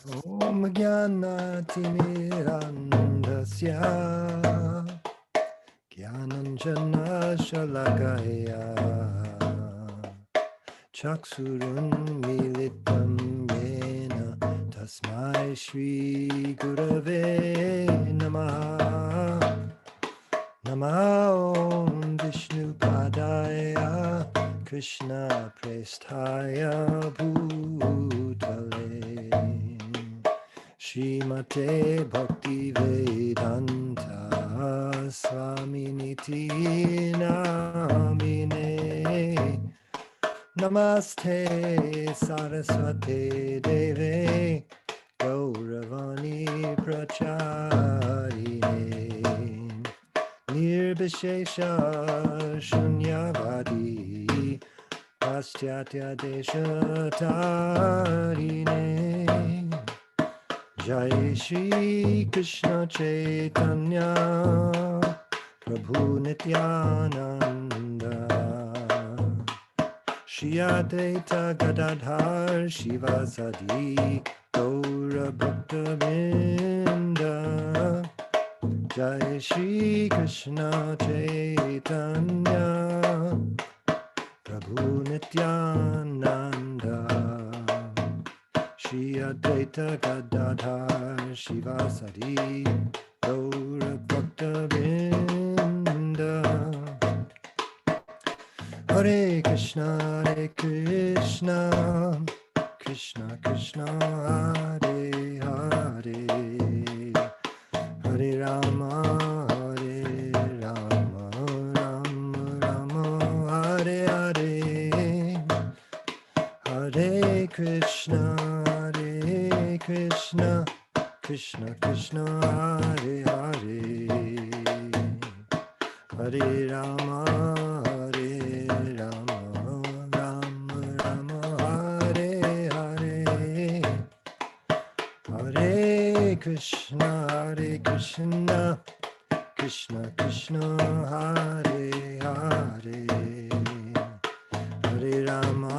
Om Jnanatirandasya Jnananjana Shalakaya Chaksurun Militam Yena Tasmai Shri Gurave Namaha Namo Vishnu Padaya Krishna Prestaya Bhutale Srimate Bhakti Vedanta Swami Niti Namine Namaste Saraswate Deve Gauravani Pracharine Nirbhishesha Shunyavadi Paschatya Desha Tarine Jai Shri Krishna Chaitanya Prabhu Nityananda Shri Advaita Gadadhar Shivasadi Gaura Bhakta Vrinda Jai Shri Krishna Chaitanya Prabhu Nityananda Shri Advaita Gadadhar Shivasadi Gaura Bhakta Vrinda Hare Krishna Krishna Krishna Hare Hare Hare Rama Hare Rama Rama Rama Hare Hare Hare Krishna Krishna Krishna Hare Hare Hare Rama Hare Rama Rama Rama Hare Hare Hare Krishna Krishna Krishna Hare Hare Hare Rama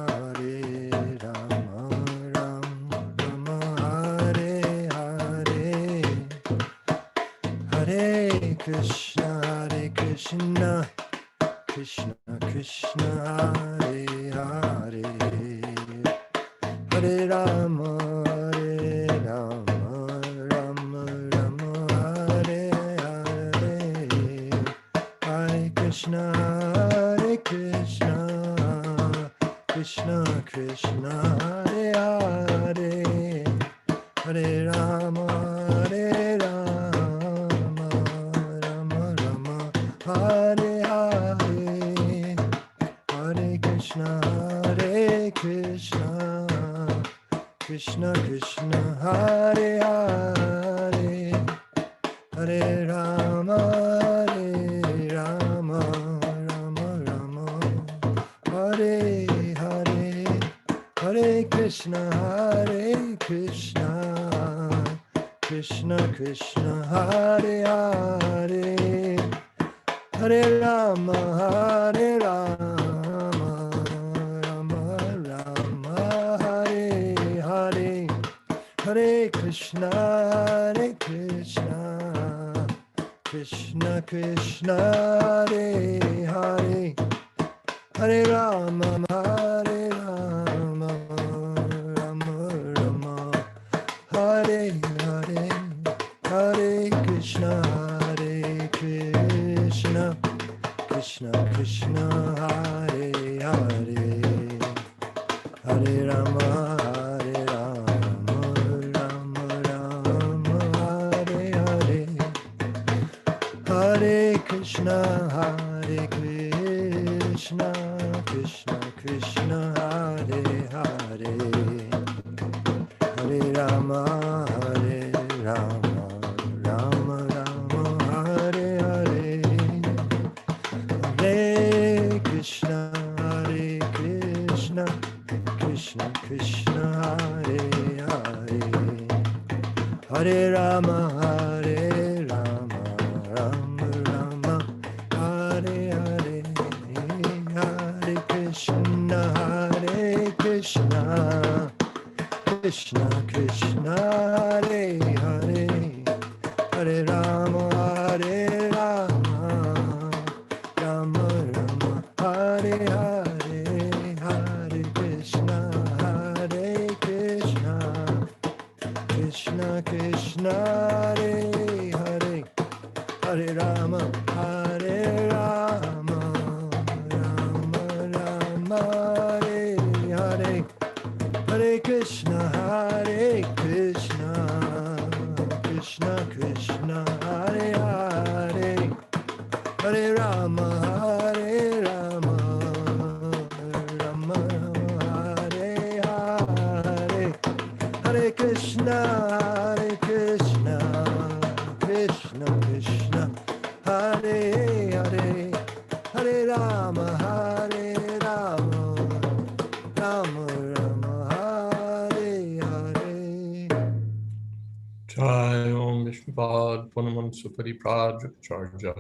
Hare Rama Rama Rama Hare Hare Hare Krishna Krishna Krishna Hare Hare Hare Rama Rama Rama Hare Hare Hare Krishna Krishna Krishna Hare Hare Hare Rama Rama Rama Hare Hare Hare Krishna Krishna Hare Hare Hare Rama Rama Rama Hare Hare Hare Krishna Krishna Hare Hare Hare Rama Rama Rama Hare Hare Hare Krishna Krishna Hare Hare Hare Rama Rama Rama Hare Hare Hare Krishna Krishna Hare Hare Hare Rama Rama Rama Hare Hare Hare Krishna Krishna Hare Hare Hare Rama Rama Rama Hare Hare Hare Krishna Krishna Hare Hare Hare Rama Rama Rama Hare Hare Hare Krishna Krishna Krishna Hare Hare Hare Rama Hare Rama Rama Rama Hare Hare Hare Krishna Krishna Krishna Hare Hare Hare Rama Hare Rama Rama Rama Hare Hare Hare Krishna Krishna Krishna Hare Hare Hare Rama Hare Rama Rama Rama Hare Hare Hare Krishna Krishna Krishna Hare Hare Hare Rama Hare Rama Rama Rama Hare Hare. Jai Om Vishnupada Punamansa Pariprajacharya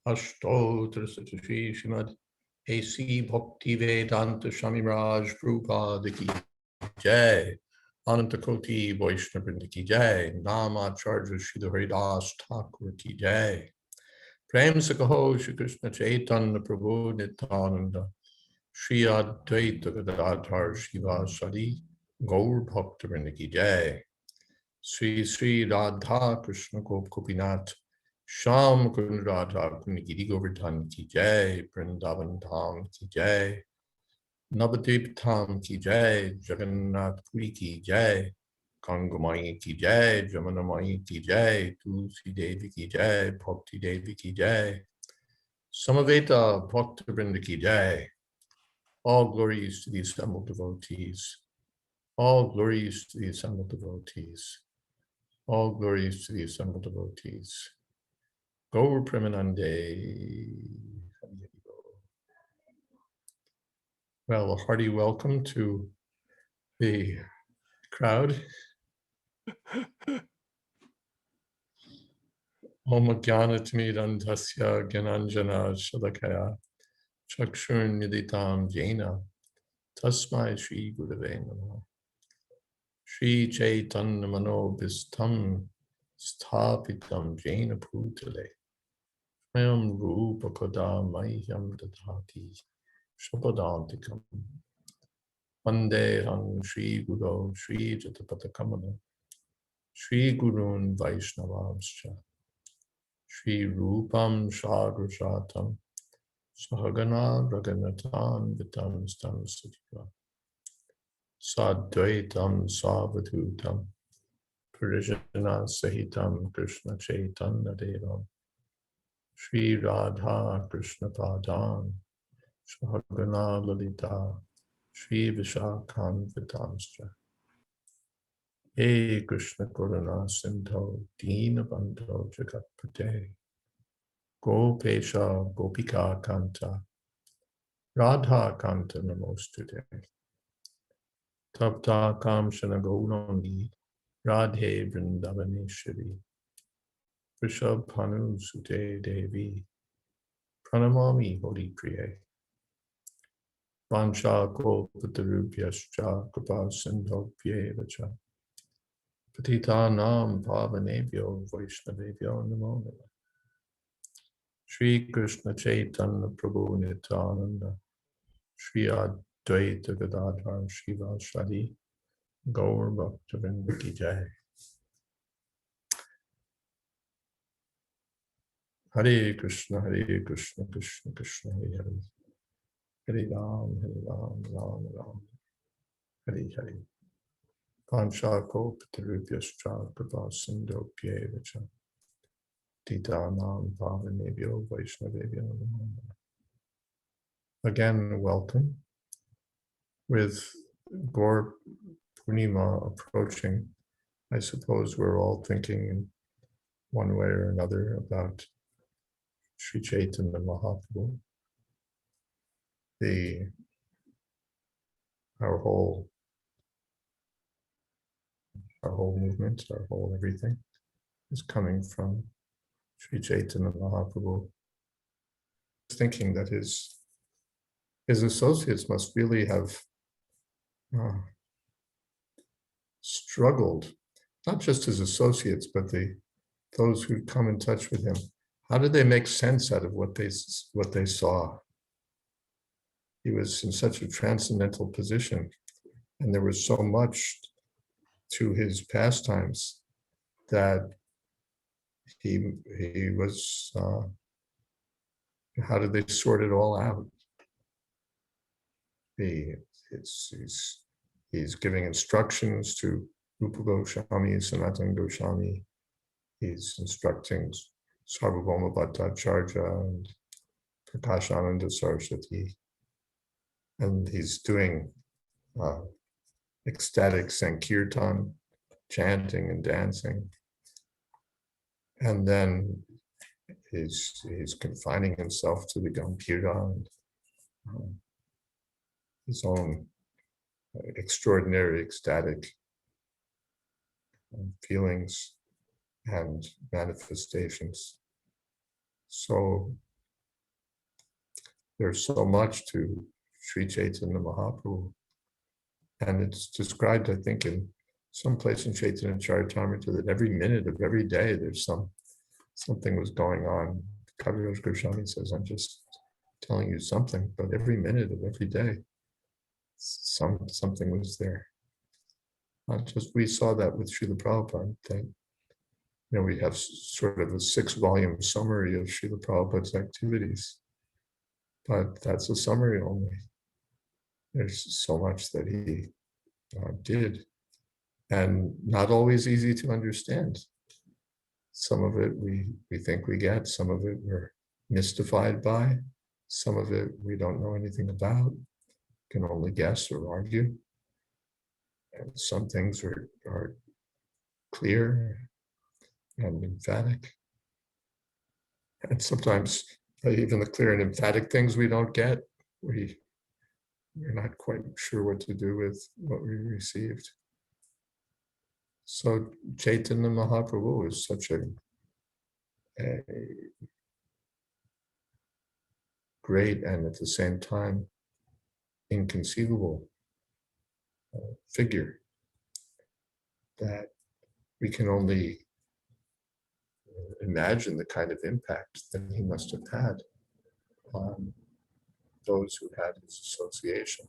Ashtotra Satashi Srimad A.C. Bhakti Vedanta Swami Raj Prabhupada Ki Jai Ananta Koti Vaishnava Vrinda Ki Jai Namacharya Srila Haridas Thakur Ki Jai Prem Sakaho Shri Krishna Chaitanya Prabhu Nityananda Shri Advaita Gadadhar Shivasadi Gaur Bhakta Vrinda Ki Jai Sri Sri Radha Krishna Gopinath Sham Kund Radha Kund Giri Govardhan Ki Jai Vrindavan Dham Ki Jai Navadvip Dham Ki Jai Jagannath Puri Ki Jai Gangamai Ki Jai Jamunamai Ki Jai Tulsi Devi Ki Jai Bhakti Devi Ki Jai Samaveta Bhakta Vrinda Ki Jai. All glories to the assembled devotees. All glories to the assembled devotees. All glories to the assembled devotees. Gaur Premanande. Well, a hearty welcome to the crowd. Om Jnanatmirandhasya Gyananjana Shalakaya Chakshur Niditam Jena Tasmai Shri Gurave Namaha Shri Chaitanya Manobhistam Sthapitam Jena Bhutale Swayam Rupa Koda Mahyam Dadhati Shapadantikam Vandeham Shri Guru Shri Jatapatakamalam Shri Gurun Vaishnavamscha Shri Rupam Shagrajatam Sahagana Raganatan Vitam Stam Sativa Sadvaitam Savadhutam Parijana Sahitam Krishna Chaitanya Devam Shri Radha Krishna Padan Sahagana Lalita Shri Vishakam Vitamscha Hey Krishna Karuna Sindho Dina Bandho Jagatpate Gopesha Gopika Kanta Radha Kanta Namostute Tapta Kamshana Gaurani Radhe Vrindavaneshwari Vrishabhanu Sute Devi Pranamami Holi Priye Vansha Kalpatarubhyascha Kripa Sindhobhye Vacha Patitanam Pavanebhyo Vaishnavebhyo Namo Namah Shri Krishna Chaitanya Prabhu Nityananda Shri Advaita Gadadhar Shivasadi Gaur Bhaktivinoda Ki Jai. Hare Krishna Krishna Krishna Hare Hare Hare Ram Ram Ram Hare Hare Pancha Kalpatarubhyascha Kripa Sindhobhye Vacha Titanam Pavanebhyo Vaishnavebhyo Namo Namah. Again, welcome. With Gaur Purnima approaching, I suppose we're all thinking in one way or another about Sri Chaitanya Mahaprabhu. Our whole movement, our whole everything is coming from Sri Chaitanya Mahaprabhu. Thinking that his associates must really have struggled, not just his associates, but those who'd come in touch with him. How did they make sense out of what they saw? He was in such a transcendental position, and there was so much to his pastimes that he was. How did they sort it all out? He's giving instructions to Rupa Goswami, Sanatana Goswami. He's instructing Sarvabhauma Bhattacharya and Prakashananda Saraswati. And he's doing ecstatic Sankirtan, chanting and dancing. And then he's confining himself to the Gambhira and his own extraordinary ecstatic feelings and manifestations. So there's so much to Sri Chaitanya Mahaprabhu, and it's described, I think, in some place in Chaitanya Charitamrita that every minute of every day there's something was going on. Kaviraj Goswami says, I'm just telling you something, but every minute of every day something was there. We saw that with Srila Prabhupada, that we have sort of a 6-volume summary of Srila Prabhupada's activities, but that's a summary only. There's so much that he did, and not always easy to understand. Some of it we think we get, some of it we're mystified by, some of it we don't know anything about, can only guess or argue. And some things are clear and emphatic. And sometimes even the clear and emphatic things we don't get, we're not quite sure what to do with what we received. So Chaitanya Mahaprabhu is such a great and at the same time inconceivable figure that we can only imagine the kind of impact that he must have had on those who had his association.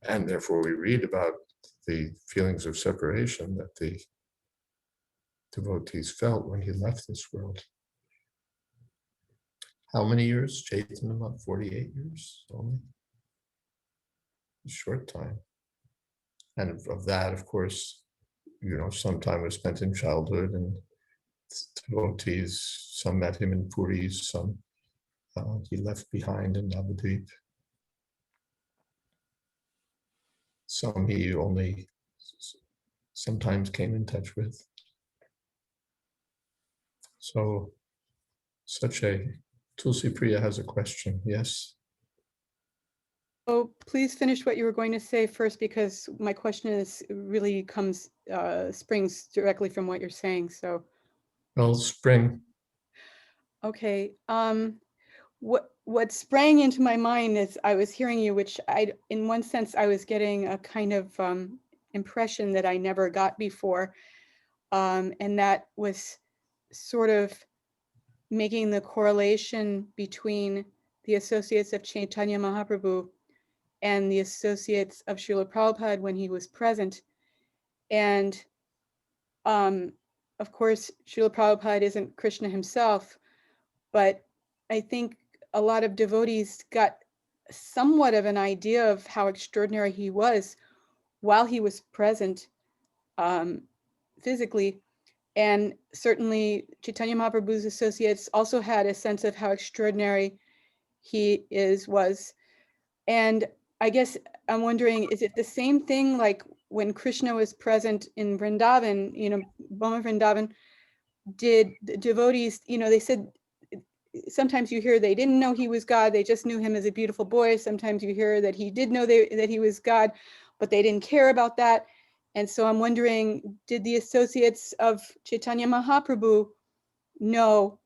And therefore we read about the feelings of separation that the devotees felt when he left this world. How many years? Chaitanya, about 48 years only. A short time. And of that, of course, some time was spent in childhood, and devotees, some met him in Puri, some he left behind in Navadvip. Some he only sometimes came in touch with. So, Tulsi Priya has a question. Yes? Oh, please finish what you were going to say first, because my question springs directly from what you're saying. So, Well, spring. Okay. What sprang into my mind as I was hearing you, which in one sense, I was getting a kind of impression that I never got before, and that was sort of making the correlation between the associates of Chaitanya Mahaprabhu and the associates of Srila Prabhupada when he was present. And of course, Srila Prabhupada isn't Krishna himself, but I think a lot of devotees got somewhat of an idea of how extraordinary he was while he was present physically. And certainly Chaitanya Mahaprabhu's associates also had a sense of how extraordinary he was. And I guess I'm wondering, is it the same thing like when Krishna was present in Vrindavan, Bhoma Vrindavan, did the devotees, they said, sometimes you hear they didn't know he was God, they just knew him as a beautiful boy. Sometimes you hear that he did know that he was God, but they didn't care about that. And so I'm wondering, did the associates of Chaitanya Mahaprabhu know,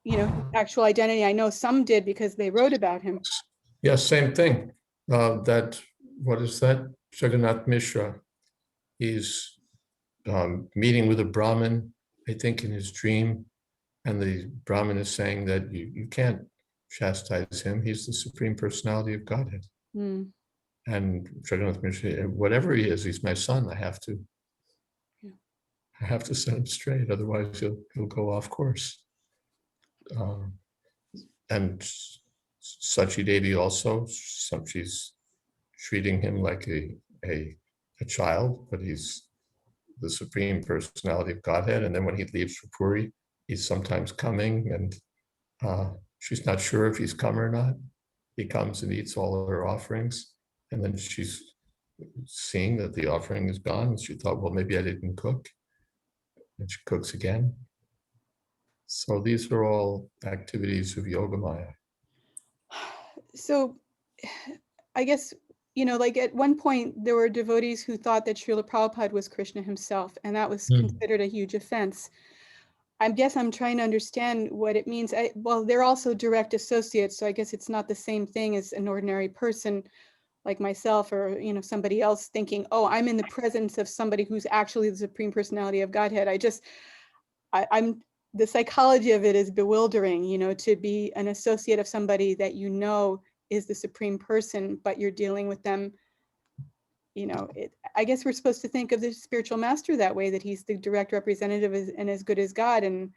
his actual identity? I know some did because they wrote about him. Yes, same thing. What is that? Jagannath Mishra. He's meeting with a Brahmin, I think, in his dream. And the Brahmin is saying that you can't chastise him. He's the Supreme Personality of Godhead. Mm. And Jagannath Mishra, whatever he is, he's my son. I have to set him straight. Otherwise, he'll go off course. And Sachi Devi also, she's treating him like a child, but he's the Supreme Personality of Godhead. And then when he leaves for Puri, he's sometimes coming, and she's not sure if he's come or not. He comes and eats all of her offerings, and then she's seeing that the offering is gone, and she thought, well, maybe I didn't cook, and she cooks again. So these are all activities of Yogamaya. So I guess, like at one point there were devotees who thought that Srila Prabhupada was Krishna himself, and that was considered a huge offense. I guess I'm trying to understand what it means. Well, they're also direct associates, so I guess it's not the same thing as an ordinary person like myself or somebody else thinking, oh, I'm in the presence of somebody who's actually the Supreme Personality of Godhead. I'm the psychology of it is bewildering, to be an associate of somebody that is the Supreme Person, but you're dealing with them. I guess we're supposed to think of the spiritual master that way, that he's the direct representative and as good as God. And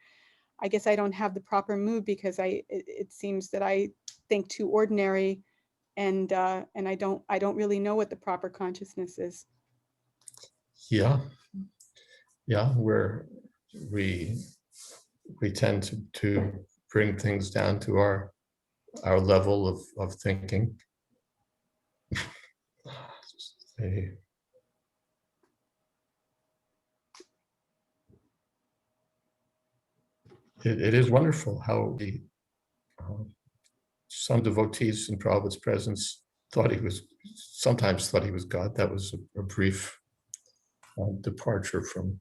I guess I don't have the proper mood because it seems that I think too ordinary, and I don't really know what the proper consciousness is. Yeah, where we tend to bring things down to our level of thinking. It is wonderful how some devotees in Prabhupada's presence sometimes thought he was God. That was a brief departure from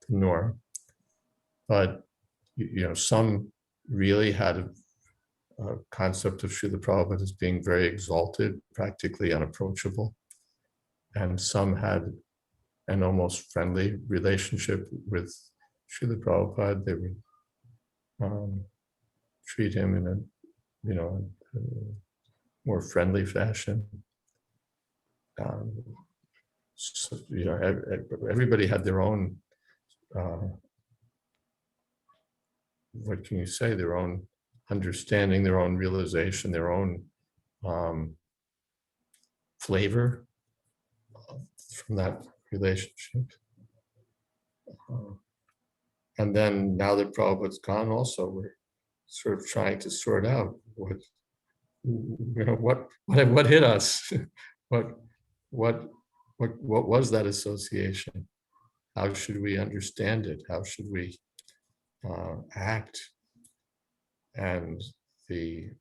the norm. But some really had a concept of Srila Prabhupada as being very exalted, practically unapproachable. And some had an almost friendly relationship with Srila Prabhupada. They would treat him in a more friendly fashion. So, everybody had their own, what can you say, their own understanding, their own realization, their own flavor from that relationship. And then now that Prabhupada's gone, also we're sort of trying to sort out what hit us, what was that association? How should we understand it? How should we act? And there's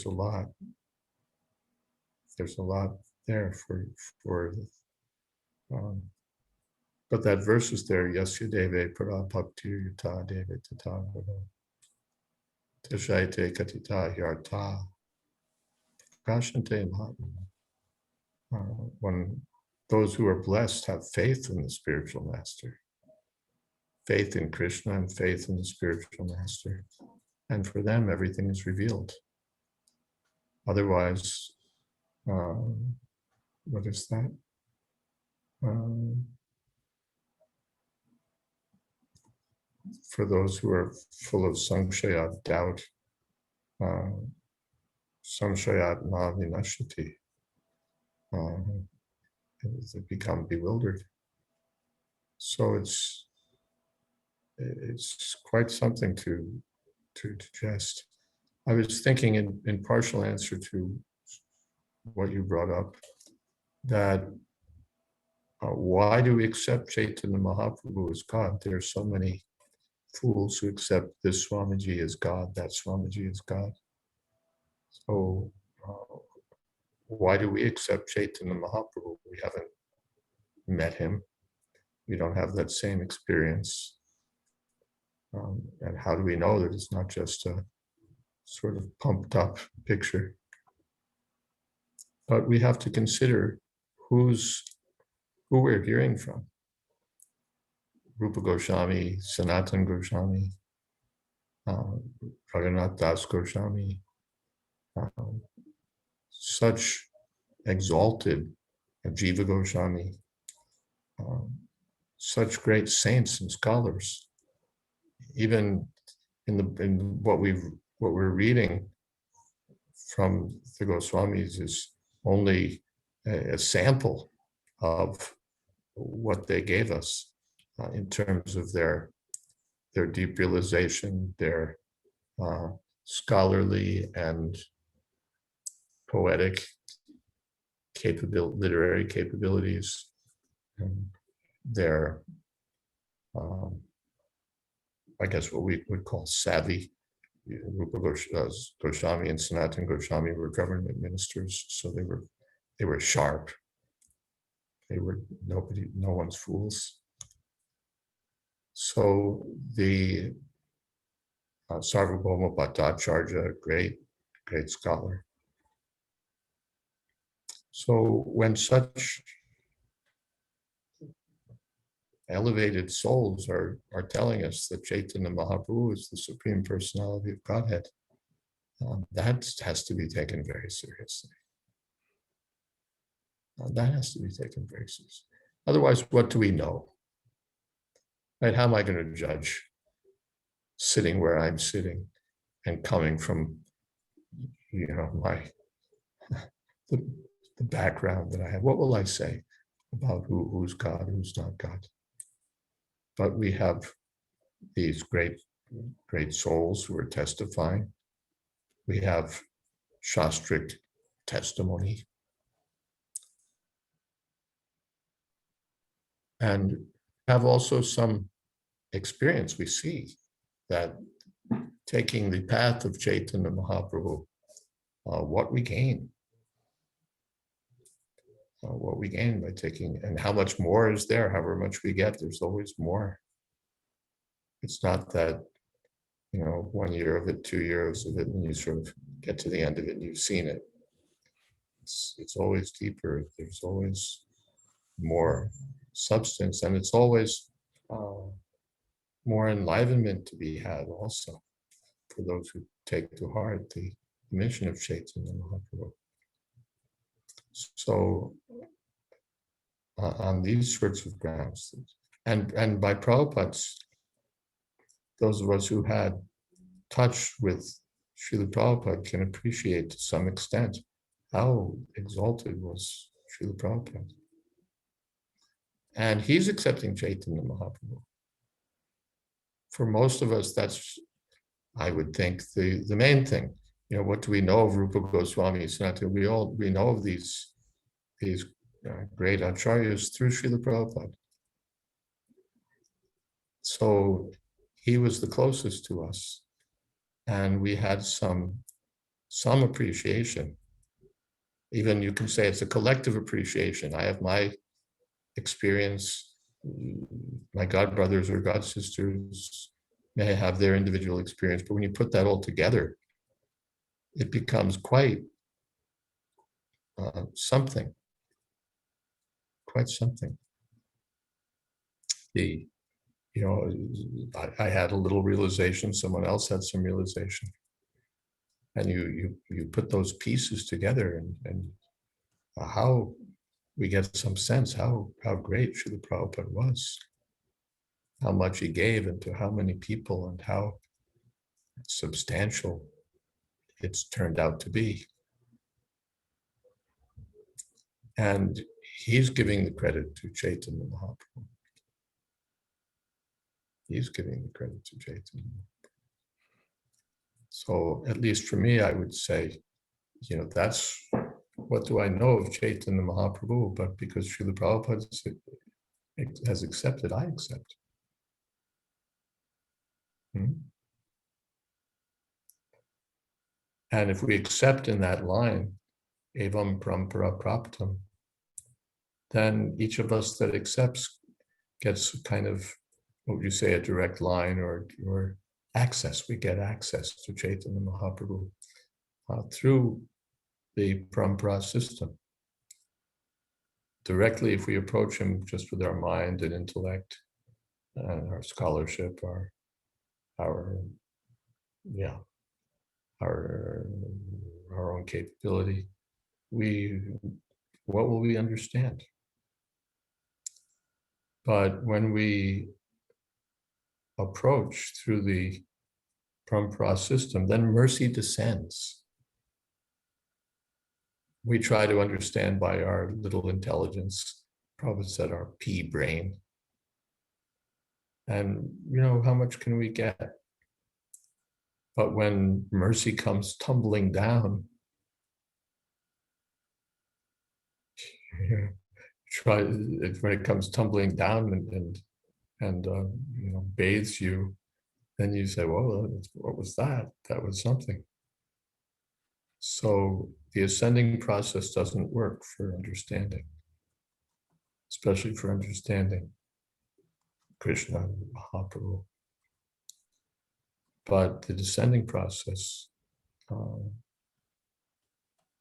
a lot there for but that verse is there, Yasya Deve Parabhakti Yuta Deve Tata Tashayate Katita Yarta Kashante Mahatma. When those who are blessed have faith in the spiritual master, faith in Krishna and faith in the spiritual master, and for them everything is revealed. Otherwise, what is that? For those who are full of samshaya, doubt, samshayat na vinashati, they become bewildered. So it's quite something to digest. I was thinking in partial answer to what you brought up, that why do we accept Chaitanya Mahaprabhu as God? There are so many fools who accept this Swamiji as God, that Swamiji as God. So why do we accept Chaitanya Mahaprabhu? We haven't met him. We don't have that same experience. And how do we know that it's not just a sort of pumped up picture? But we have to consider who we're hearing from. Rupa Goswami, Sanatan Goswami, Raghunath Das Goswami, such exalted Jiva Goswami, such great saints and scholars. Even in what we're reading from the Goswamis is only a sample of what they gave us in terms of their deep realization, their scholarly and poetic literary capabilities, and their I guess what we would call savvy. Rupa Goswami and Sanatan Goswami were government ministers, so they were sharp. They were no one's fools. So the Sarvabhauma Bhattacharya, great scholar. So when such elevated souls are telling us that Chaitanya Mahaprabhu is the Supreme Personality of Godhead, that has to be taken very seriously. That has to be taken very seriously. Otherwise, what do we know? Right? How am I going to judge sitting where I'm sitting and coming from, the background that I have? What will I say about who's God, who's not God? But we have these great souls who are testifying. We have Shastric testimony. And have also some experience. We see that taking the path of Chaitanya Mahaprabhu, what we gain by taking, and how much more is there, however much we get, there's always more. It's not that, 1 year of it, 2 years of it, and you sort of get to the end of it and you've seen it. It's always deeper. There's always more substance, and it's always more enlivenment to be had also for those who take to heart the mission of Chaitanya Mahaprabhu. So on these sorts of grounds, and by Prabhupada's, those of us who had touch with Srila Prabhupada can appreciate to some extent how exalted was Srila Prabhupada. And he's accepting Chaitanya Mahaprabhu. For most of us, that's, I would think, the main thing. What do we know of Rupa Goswami? We know of these great acharyas through Srila Prabhupada. So he was the closest to us, and we had some appreciation. Even you can say it's a collective appreciation. I have my experience. My godbrothers or godsisters may have their individual experience, but when you put that all together, it becomes quite something. Quite something. I had a little realization, someone else had some realization. And you put those pieces together and how we get some sense how great Srila Prabhupada was, how much he gave and to how many people and how substantial it's turned out to be. And he's giving the credit to Chaitanya Mahaprabhu. He's giving the credit to Chaitanya Mahaprabhu. So at least for me, I would say, that's what do I know of Chaitanya Mahaprabhu, but because Srila Prabhupada has accepted, I accept. And if we accept in that line, evam parampara praptam, then each of us that accepts gets kind of, what would you say, a direct line or access. We get access to Chaitanya Mahaprabhu through the parampara system. Directly, if we approach him just with our mind and intellect and our scholarship, our yeah, our own capability, what will we understand? But when we approach through the parampara system, then mercy descends. We try to understand by our little intelligence, Prabhupada said our pea brain. And how much can we get? But when mercy comes tumbling down, when it comes tumbling down and bathes you, then you say, well, what was that? That was something. So the ascending process doesn't work for understanding, especially for understanding Krishna and Mahaprabhu. But the descending process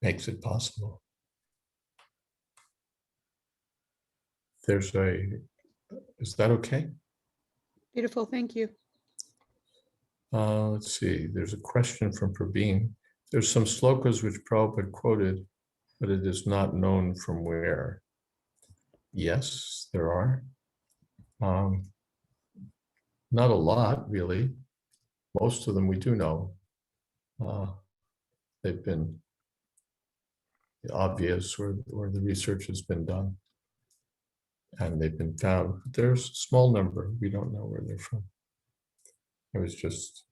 makes it possible. Is that okay? Beautiful, thank you. Let's see, there's a question from Praveen. There's some slokas which Prabhupada quoted, but it is not known from where. Yes, there are. Not a lot, really. Most of them we do know. They've been obvious, or the research has been done, and they've been found. But there's a small number. We don't know where they're from. I was just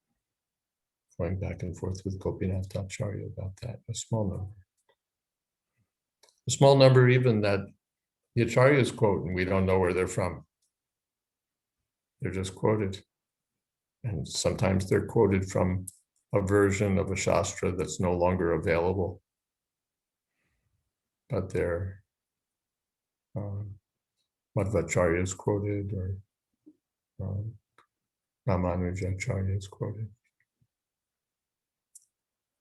going back and forth with Gopinath Acharya about that. A small number. A small number even that the Acharyas quote, and we don't know where they're from. They're just quoted. And sometimes they're quoted from a version of a Shastra that's no longer available. But they're Madhvacharya is quoted, or Ramanujacharya is quoted.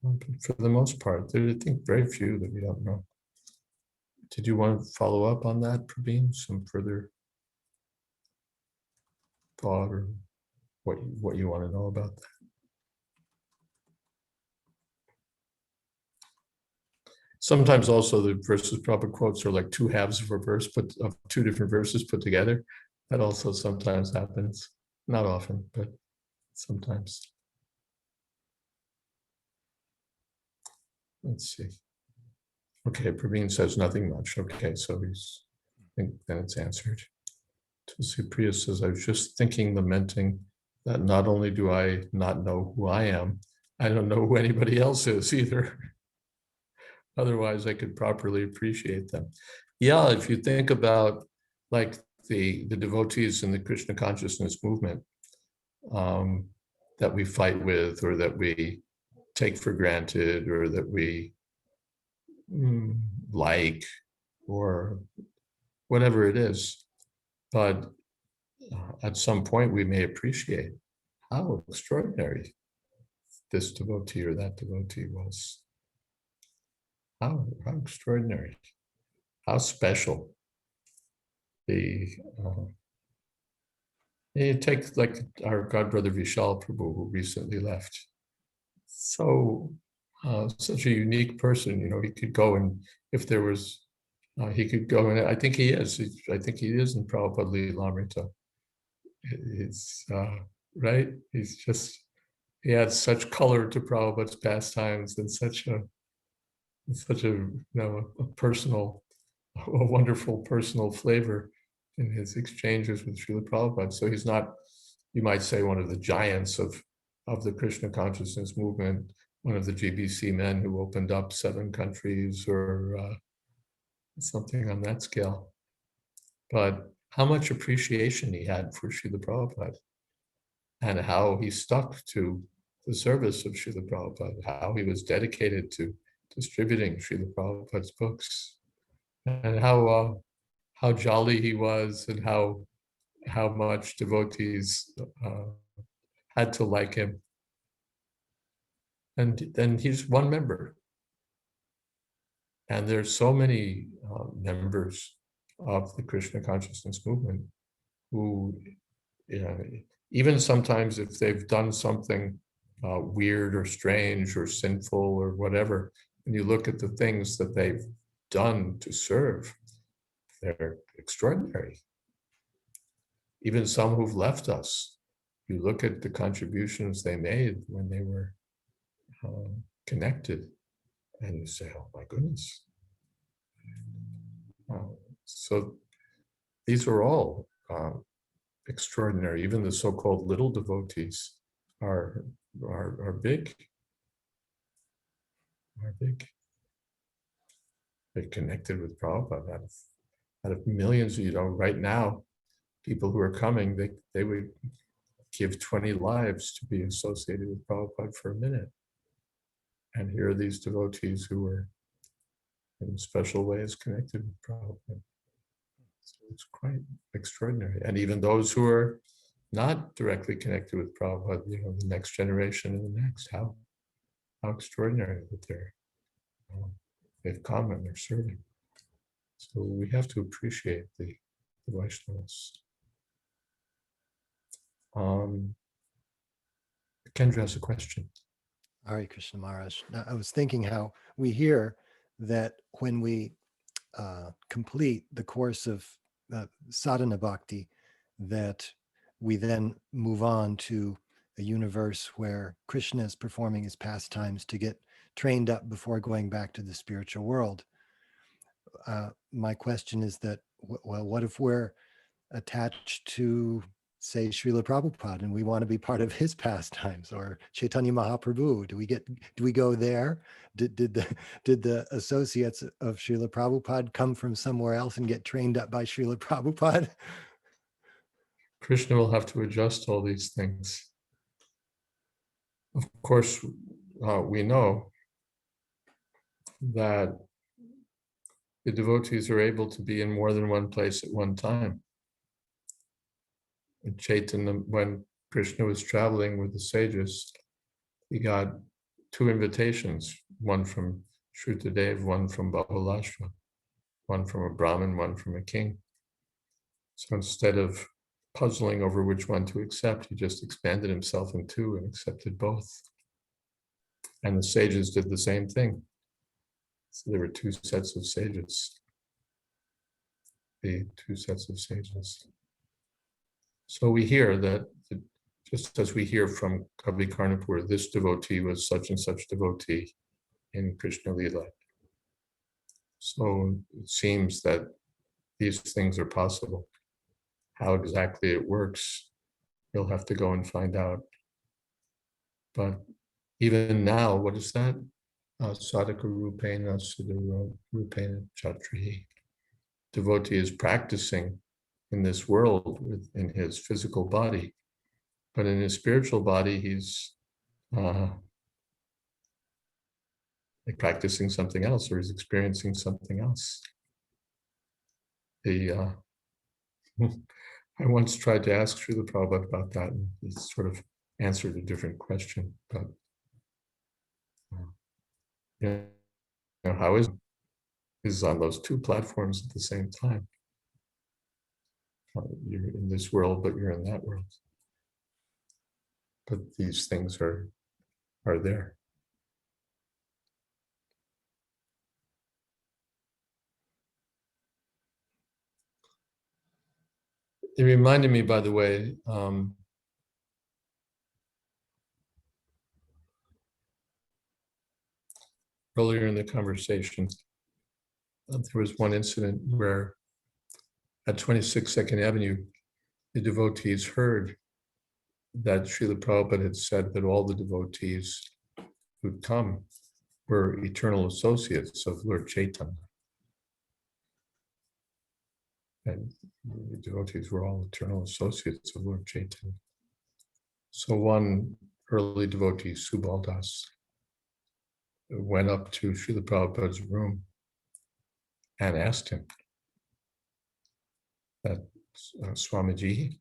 But for the most part, there are, I think, very few that we don't know. Did you want to follow up on that, Praveen? Some further thought, or what you want to know about that? Sometimes also the verses, proper quotes, are like two halves of a verse, of two different verses put together. That also sometimes happens. Not often, but sometimes. Let's see. Okay, Praveen says nothing much. Okay, so I think then it's answered. Tulsi Priya says, I was just lamenting that not only do I not know who I am, I don't know who anybody else is either. Otherwise, I could properly appreciate them. Yeah, if you think about like the devotees in the Krishna consciousness movement that we fight with, or that we take for granted, or that we like, or whatever it is. But at some point, we may appreciate how extraordinary this devotee or that devotee was. How extraordinary, how special. You take like our godbrother Vishal Prabhu, who recently left. So such a unique person, he could go, and if there was, he could go, and I think he is. I think he is in Prabhupada Lilamrita. It's right. He adds such color to Prabhupada's pastimes, and such a personal, a wonderful personal flavor in his exchanges with Srila Prabhupada. So he's not, you might say, one of the giants of the Krishna consciousness movement, one of the GBC men who opened up 7 countries, or something on that scale. But how much appreciation he had for Srila Prabhupada, and how he stuck to the service of Srila Prabhupada, how he was dedicated to distributing Srila Prabhupada's books, and how jolly he was, and how much devotees had to like him. And then he's one member. And there's so many members of the Krishna consciousness movement who, you know, even sometimes if they've done something weird or strange or sinful or whatever, and you look at the things that they've done to serve, they're extraordinary. Even some who've left us, you look at the contributions they made when they were connected, and you say, oh my goodness. So these are all extraordinary. Even the so-called little devotees are big. Are big. They're connected with Prabhupada. Out of millions, you know, right now, people who are coming, they would give 20 lives to be associated with Prabhupada for a minute. And here are these devotees who are in special ways connected with Prabhupada. So it's quite extraordinary. And even those who are not directly connected with Prabhupada, you know, the next generation and the next, how extraordinary that they've come and they're serving. So we have to appreciate the Vaishnavas. Kendra has a question. Hare Krishna Maharaj. Now, I was thinking how we hear that when we complete the course of sadhana bhakti, that we then move on to a universe where Krishna is performing his pastimes to get trained up before going back to the spiritual world. My question is that, well, what if we're attached to, say, Srila Prabhupada, and we want to be part of his pastimes, or Chaitanya Mahaprabhu? Do we go there? Did the associates of Srila Prabhupada come from somewhere else and get trained up by Srila Prabhupada? Krishna will have to adjust all these things. Of course, we know that the devotees are able to be in more than one place at one time. And Chaitanya, when Krishna was traveling with the sages, he got 2 invitations, one from Shrutadev, one from Babalashva, one from a Brahmin, one from a king. So instead of puzzling over which one to accept, he just expanded himself in 2 and accepted both. And the sages did the same thing. So there were 2 sets of sages. The 2 sets of sages. So we hear that, just as we hear from Kavi Karnapur, this devotee was such and such devotee in Krishna Lila. So it seems that these things are possible. How exactly it works, you'll have to go and find out. But even now, what is that? Sadhaka Rupena Siddha Rupena Chatri. Devotee is practicing in this world in his physical body, but in his spiritual body, he's like practicing something else, or he's experiencing something else. I once tried to ask Srila Prabhupada about that, and he sort of answered a different question. But you know, how is on those 2 platforms at the same time? You're in this world, but you're in that world. But these things are there. It reminded me, by the way, earlier in the conversation, there was one incident where at 26 Second Avenue, the devotees heard that Srila Prabhupada had said that all the devotees who'd come were eternal associates of Lord Chaitanya. And the devotees were all eternal associates of Lord Chaitanya. So one early devotee, Subaldas, went up to Srila Prabhupada's room and asked him that, Swamiji,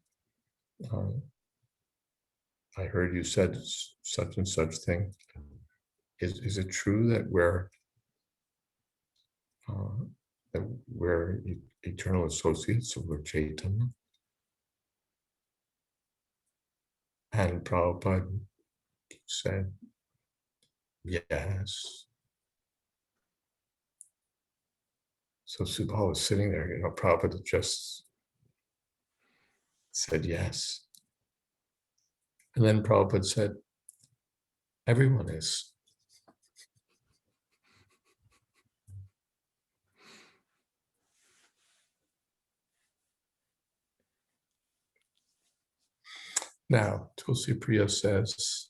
I heard you said such and such thing. Is it true that we're that we're eternal associates of Lord Chaitanya. And Prabhupada said, yes. So Subal was sitting there, Prabhupada just said yes. And then Prabhupada said, everyone is. Now, Tulsi Priya says,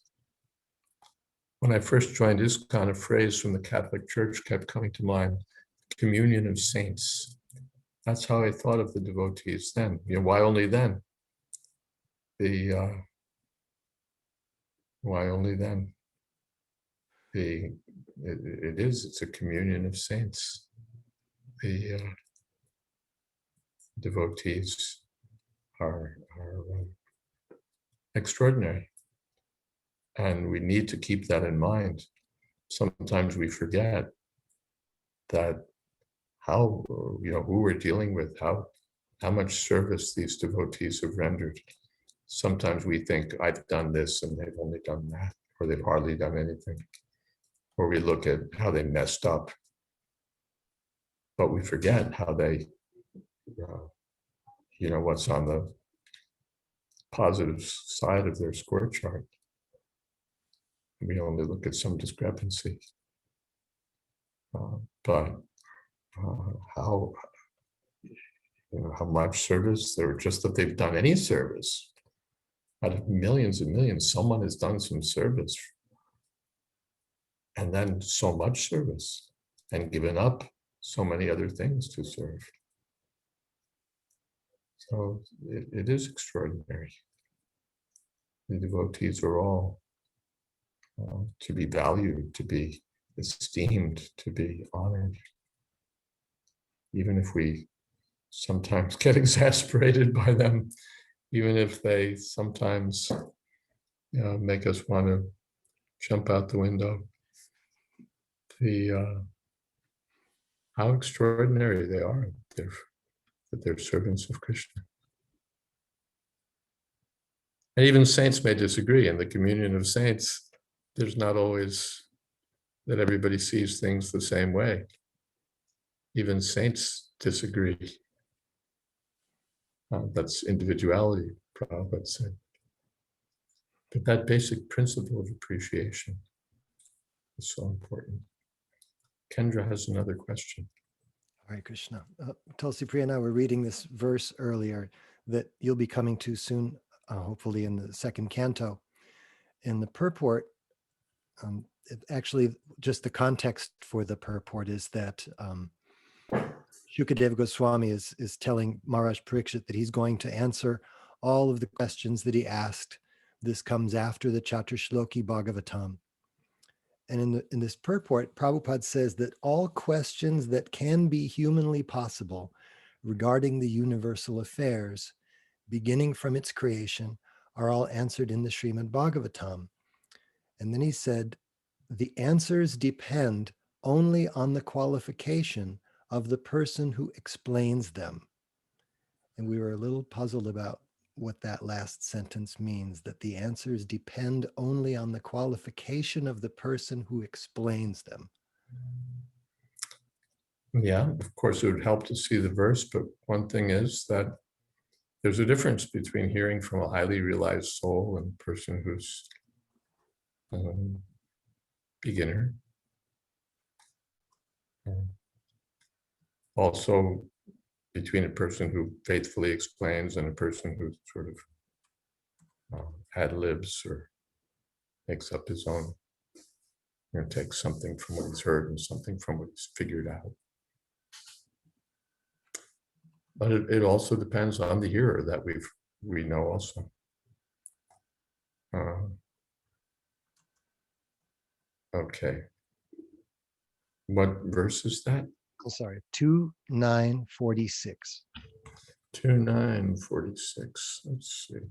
when I first joined ISKCON, a phrase from the Catholic Church kept coming to mind, communion of saints. That's how I thought of the devotees then. Why only then? Why only then? It's a communion of saints. The devotees are extraordinary. And we need to keep that in mind. Sometimes we forget that how, who we're dealing with, how much service these devotees have rendered. Sometimes we think, I've done this and they've only done that, or they've hardly done anything. Or we look at how they messed up. But we forget how they, what's on the positive side of their score chart. We only look at some discrepancy. But how much service, or just that they've done any service. Out of millions and millions, someone has done some service. And then so much service, and given up so many other things to serve. So it is extraordinary. The devotees are all to be valued, to be esteemed, to be honored. Even if we sometimes get exasperated by them, even if they sometimes make us want to jump out the window. How extraordinary they are, that they're servants of Krishna. And even saints may disagree. In the communion of saints, there's not always that everybody sees things the same way. Even saints disagree. That's individuality, Prabhupada said. But that basic principle of appreciation is so important. Kendra has another question. Hare Krishna. Tulsi Priya and I were reading this verse earlier that you'll be coming to soon, hopefully in the second canto. In the purport, actually, just the context for the purport is that Shukadeva Goswami is telling Maharaj Parikshit that he's going to answer all of the questions that he asked. This comes after the Chaturshloki Bhagavatam. And in this purport, Prabhupada says that all questions that can be humanly possible regarding the universal affairs, beginning from its creation, are all answered in the Srimad Bhagavatam. And then he said, the answers depend only on the qualification of the person who explains them. And we were a little puzzled about what that last sentence means, that the answers depend only on the qualification of the person who explains them. Yeah, of course, it would help to see the verse, but one thing is that there's a difference between hearing from a highly realized soul and a person who's beginner. Also, between a person who faithfully explains and a person who sort of ad-libs or makes up his own, takes something from what he's heard and something from what he's figured out. But it also depends on the hearer that we know also. Okay. What verse is that? I'm sorry, 2:946. 2:946. Let's see.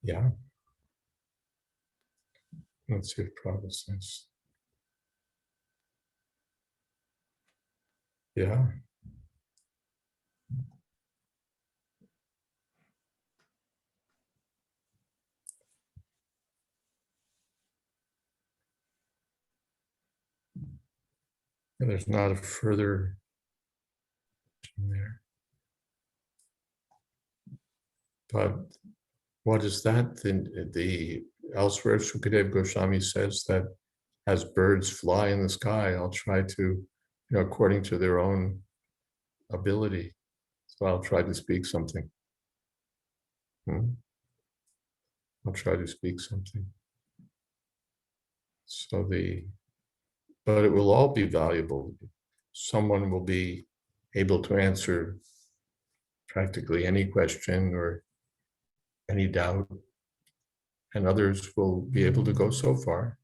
Yeah. Let's see what Prabhupada says. Yeah. And there's not a further there. But what is that? The elsewhere, Sukadev Goswami says that as birds fly in the sky, I'll try to, according to their own ability. So I'll try to speak something. I'll try to speak something. But it will all be valuable. Someone will be able to answer practically any question or any doubt, and others will be able to go so far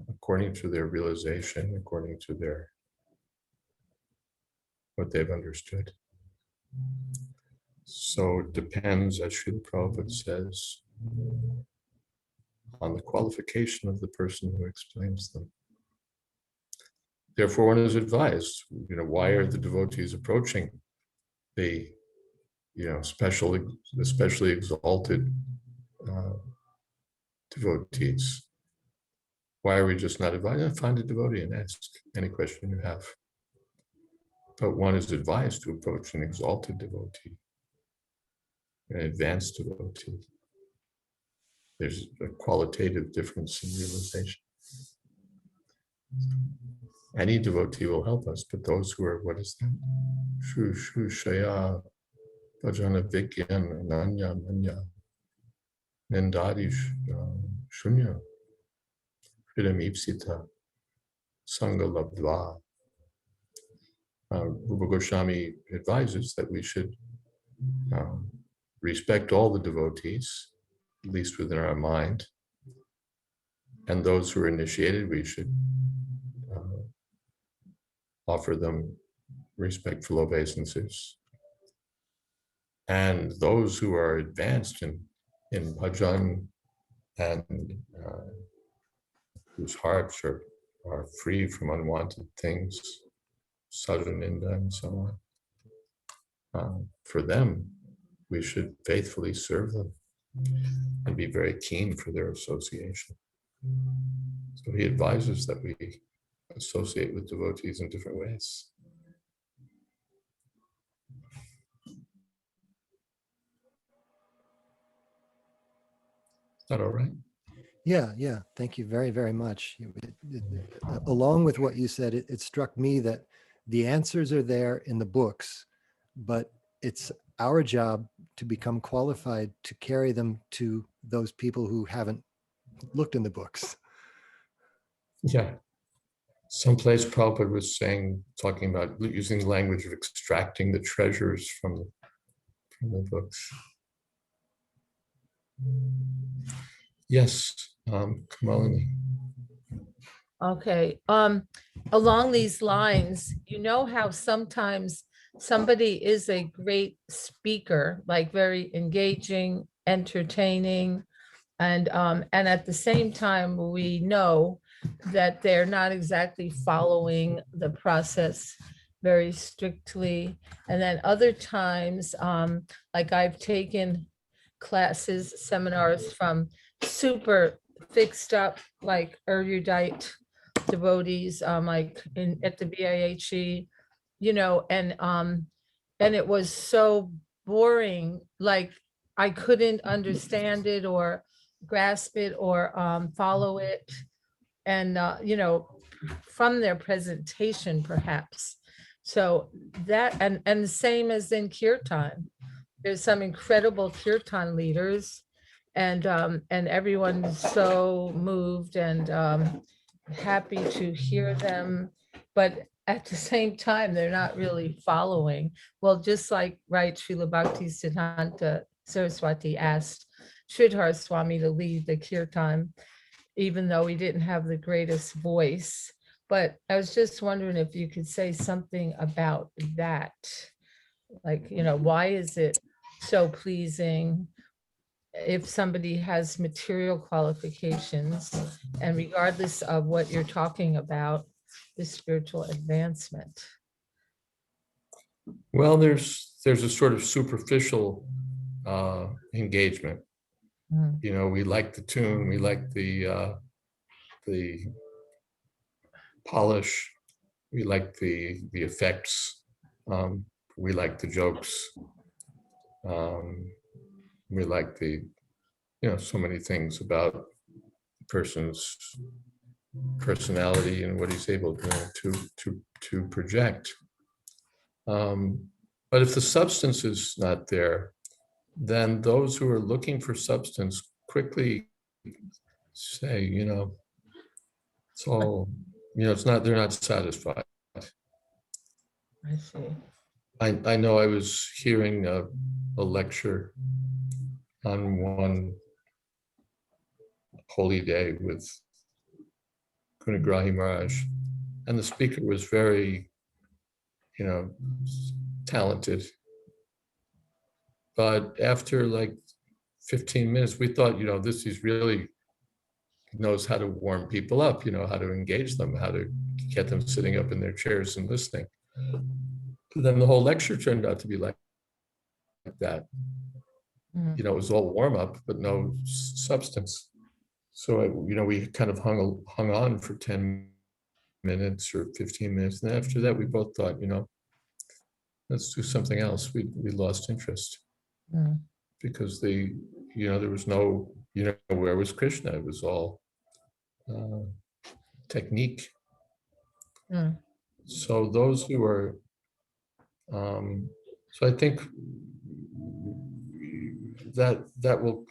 according to their realization, according to what they've understood. So it depends, as Srila Prabhupada says, on the qualification of the person who explains them. Therefore, one is advised, why are the devotees approaching the, especially exalted devotees? Why are we just not advised? Find a devotee and ask any question you have. But one is advised to approach an exalted devotee, an advanced devotee. There's a qualitative difference in realization. Any devotee will help us, but those who are, what is that? Shu Shaya Bhajana Vigyan Ananya Manya Nindadi Shunya Hridam Ipsita Sangha Labdva. Rupa Goswami advises that we should respect all the devotees, at least within our mind, and those who are initiated, we should offer them respectful obeisances. And those who are advanced in bhajan and whose hearts are free from unwanted things, sadhaninda and so on, for them, we should faithfully serve them and be very keen for their association. So he advises that we associate with devotees in different ways. Is that all right? Yeah. Thank you very, very much. Along with what you said, it struck me that the answers are there in the books, but it's our job to become qualified to carry them to those people who haven't looked in the books. Yeah. Someplace Prabhupada was talking about using the language of extracting the treasures from the books. Yes, Kamalini. Okay. Along these lines, how sometimes somebody is a great speaker, like very engaging, entertaining, and at the same time, we know that they're not exactly following the process very strictly. And then other times, like I've taken classes, seminars from super fixed up, like erudite devotees, like at the BIHE, and it was so boring, like I couldn't understand it or grasp it or follow it. And, from their presentation, perhaps. So that, and the same as in Kirtan. There's some incredible Kirtan leaders, and everyone's so moved and happy to hear them. But at the same time, they're not really following. Well, just like, right, Srila Bhaktisiddhanta Saraswati asked Sridhar Swami to lead the Kirtan, even though he didn't have the greatest voice. But I was just wondering if you could say something about that, Like, why is it so pleasing if somebody has material qualifications, and regardless of what you're talking about, the spiritual advancement? Well, there's a sort of superficial engagement. Mm, We like the tune, we like the polish, we like the effects, we like the jokes, we like the so many things about the person's personality and what he's able to project. But if the substance is not there, then those who are looking for substance quickly say, it's all, it's not, they're not satisfied. I see. I know I was hearing a lecture on one holy day with Kunagrahi Maharaj, and the speaker was very, talented. But after like 15 minutes, we thought, this is really knows how to warm people up, how to engage them, how to get them sitting up in their chairs and listening. But then the whole lecture turned out to be like that. Mm, It was all warm up, but no substance. So, we kind of hung on for 10 minutes or 15 minutes. And after that, we both thought, let's do something else. We lost interest mm, because there was no, where was Krishna? It was all technique. mm, So those who are, so I think that will,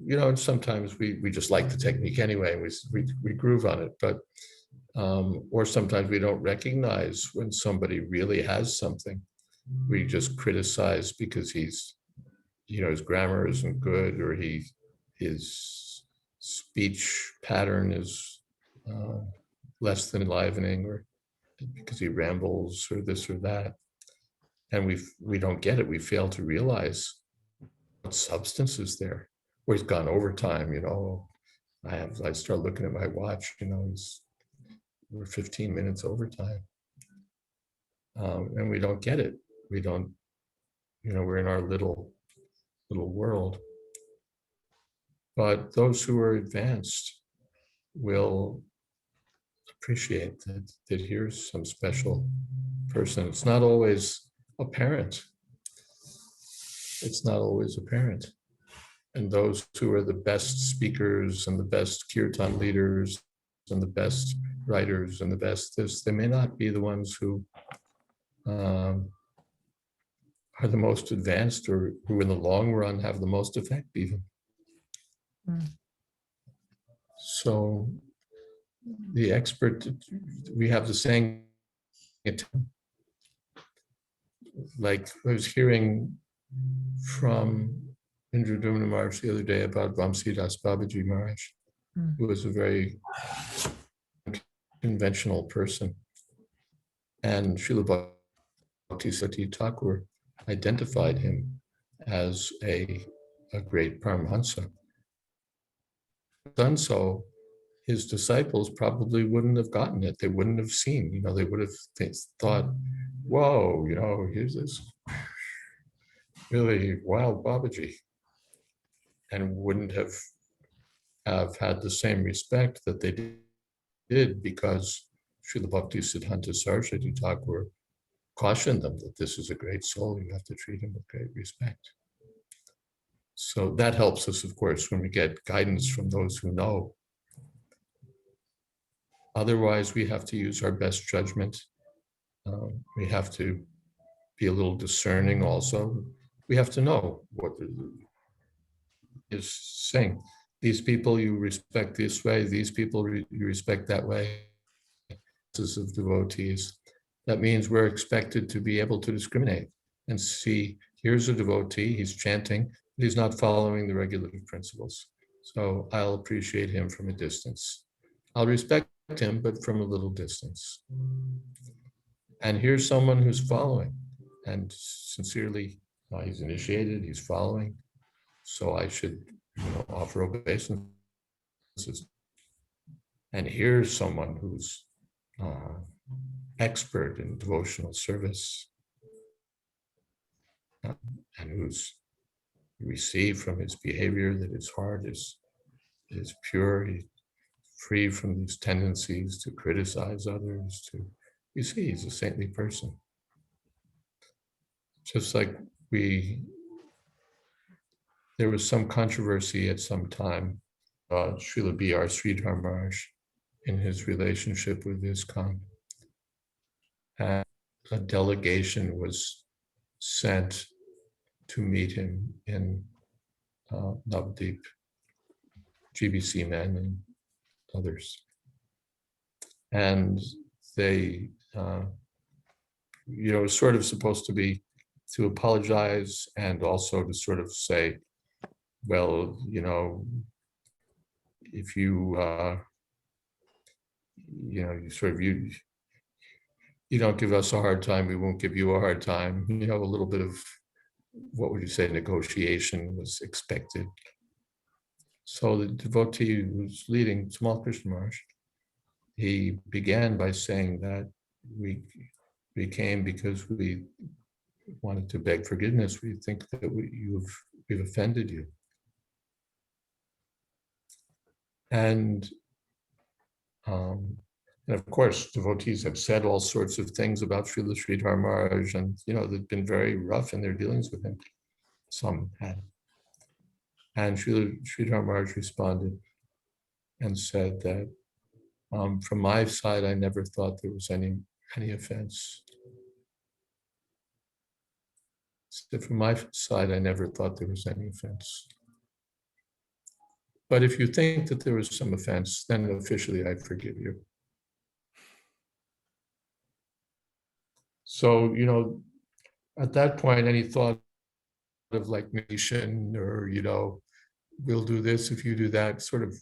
and sometimes we just like the technique anyway, and we groove on it, but or sometimes we don't recognize when somebody really has something. We just criticize because he's, his grammar isn't good, or his speech pattern is less than enlivening, or because he rambles, or this or that, and we don't get it. We fail to realize what substance is there. Or he's gone overtime. I start looking at my watch. We're 15 minutes overtime, and we don't get it. We don't. We're in our little world. But those who are advanced will appreciate that here's some special person. It's not always apparent. It's not always apparent. And those who are the best speakers and the best kirtan leaders and the best writers and the best this, they may not be the ones who are the most advanced, or who in the long run have the most effect even. mm. So the expert, we have the saying, like I was hearing from Indradumna Maharaj the other day about Vamsidas Babaji Maharaj, who was a very conventional person. And Srila Bhakti Thakur identified him as a great Paramahansa. Done so, his disciples probably wouldn't have gotten it. They wouldn't have seen, they would have thought, whoa, here's this really wild Babaji, and wouldn't have had the same respect that they did, because Srila Bhakti Siddhanta Saraswati Thakur cautioned them that this is a great soul. You have to treat him with great respect. So that helps us, of course, when we get guidance from those who know. Otherwise, we have to use our best judgment. We have to be a little discerning also. We have to know what is saying. These people you respect this way, these people you respect that way. Of devotees. That means we're expected to be able to discriminate and see, here's a devotee, he's chanting, but he's not following the regulative principles. So I'll appreciate him from a distance. I'll respect him, but from a little distance. And here's someone who's following. and sincerely, he's initiated, he's following, so I should, offer obeisances. And here's someone who's expert in devotional service, and who's received from his behavior that his heart is pure, he's free from these tendencies to criticize others. You see, he's a saintly person. Just like there was some controversy at some time, Srila B.R. Sridhar Maharaj in his relationship with ISKCON. And a delegation was sent to meet him in Navdeep, GBC men and others. And they, sort of supposed to be to apologize and also to sort of say, well, if you, you don't give us a hard time, we won't give you a hard time. A little bit of, what would you say, negotiation was expected. So the devotee who's leading, Tamal Krishna Maharaj, he began by saying that we came because we wanted to beg forgiveness. We think that we've offended you. And of course, devotees have said all sorts of things about Srila Sridhar Maharaj, and they've been very rough in their dealings with him. Some had. And Srila Sridhar Maharaj responded and said that from my side, I never thought there was any offense. So from my side, I never thought there was any offense. But if you think that there was some offense, then officially I forgive you. So, at that point, any thought of like nation or, we'll do this if you do that, sort of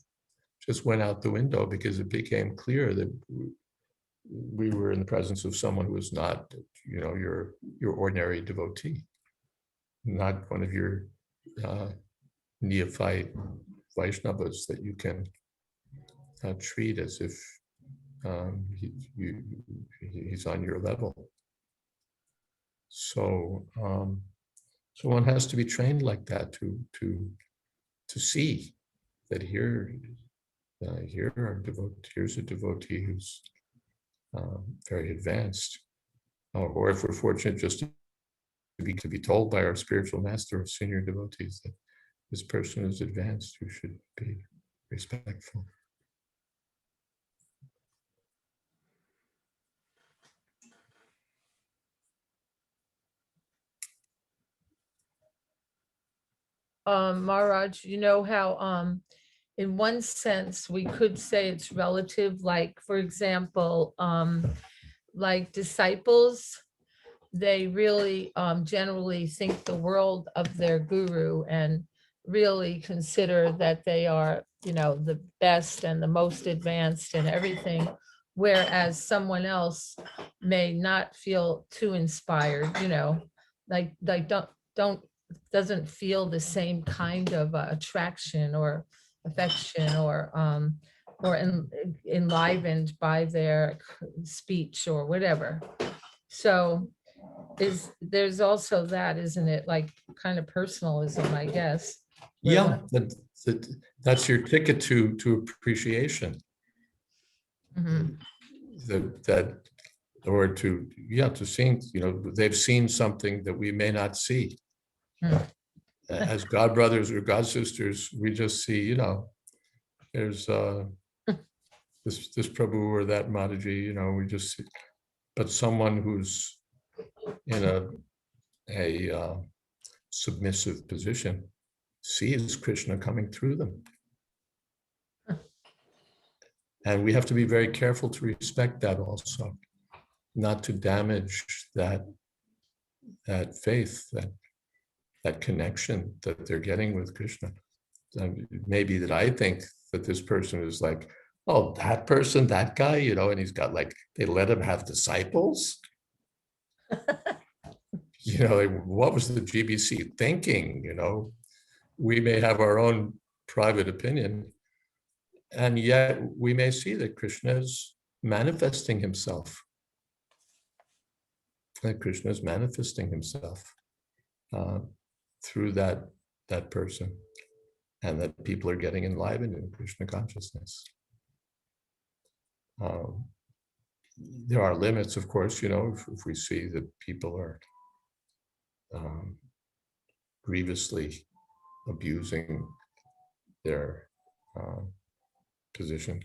just went out the window, because it became clear that we were in the presence of someone who was not, your ordinary devotee, not one of your neophyte Vaishnavas that you can treat as if he's on your level. So, so one has to be trained like that to see that here's a devotee who's very advanced, or if we're fortunate just to be told by our spiritual master or senior devotees that this person is advanced, who should be respectful. Maharaj, how in one sense we could say it's relative, like for example, like disciples, they really generally think the world of their guru and really consider that they are, the best and the most advanced and everything, whereas someone else may not feel too inspired, like doesn't feel the same kind of attraction or affection or enlivened by their speech or whatever. So there's also that, isn't it? Like kind of personalism, I guess. Yeah, that's your ticket to appreciation. Mhm. Or to seeing, they've seen something that we may not see. As God brothers or God sisters, we just see, there's this Prabhu or that Mataji, we just see. But someone who's in a submissive position sees Krishna coming through them. And we have to be very careful to respect that also, not to damage that faith, that connection that they're getting with Krishna. Maybe that I think that this person is like, oh, that person, that guy, and he's got they let him have disciples. like, what was the GBC thinking? We may have our own private opinion, and yet we may see that Krishna is manifesting himself. That Krishna is manifesting himself through that person, and that people are getting enlivened in Krishna consciousness. There are limits, of course, if we see that people are grievously abusing their position.